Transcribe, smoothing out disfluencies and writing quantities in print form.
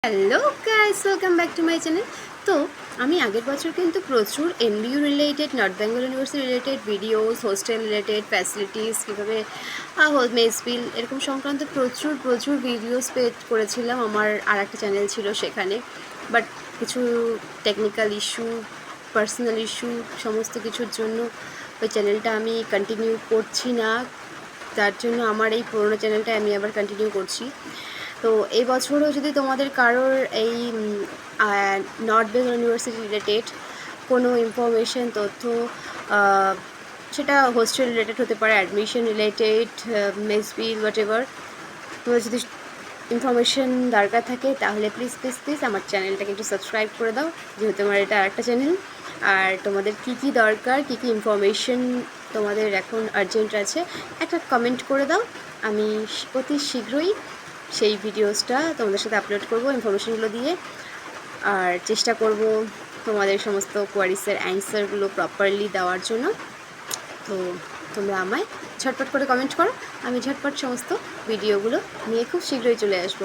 Hello guys, welcome back to my channel. তো আমি আগের বছর কিন্তু প্রচুর MBU related, North Bengal university related videos, hostel related facilities, কীভাবে মেস বিল এরকম সংক্রান্ত প্রচুর ভিডিওস করেছিলাম। আমার আর একটা চ্যানেল ছিল সেখানে, বাট কিছু টেকনিক্যাল ইস্যু, পার্সোনাল ইস্যু, সমস্ত কিছুর জন্য ওই চ্যানেলটা আমি কন্টিনিউ করছি না। তার জন্য আমার এই পুরোনো চ্যানেলটা আমি আবার কন্টিনিউ করছি। তো এই বছরও যদি তোমাদের কারোর এই নর্থ বেঙ্গল ইউনিভার্সিটি রিলেটেড কোনো ইনফরমেশন, তথ্য, সেটা হোস্টেল রিলেটেড হতে পারে, admission related, mess bill, whatever, তোমার যদি ইনফরমেশন দরকার থাকে তাহলে প্লিজ আমার চ্যানেলটাকে একটু সাবস্ক্রাইব করে দাও, যেহেতু আমার এটা আরেকটা চ্যানেল। আর তোমাদের কী দরকার, কী ইনফরমেশন তোমাদের এখন আর্জেন্ট আছে, একটা কমেন্ট করে দাও। আমি অতি শীঘ্রই সেই ভিডিওসটা তোমাদের সাথে আপলোড করব ইনফরমেশনগুলো দিয়ে, আর চেষ্টা করব তোমাদের সমস্ত কোয়ারিসের অ্যান্সারগুলো প্রপারলি দেওয়ার জন্য। তো তোমরা আমায় ঝটপট করে কমেন্ট করো, আমি ঝটপট সমস্ত ভিডিওগুলো নিয়ে খুব শীঘ্রই চলে আসবো।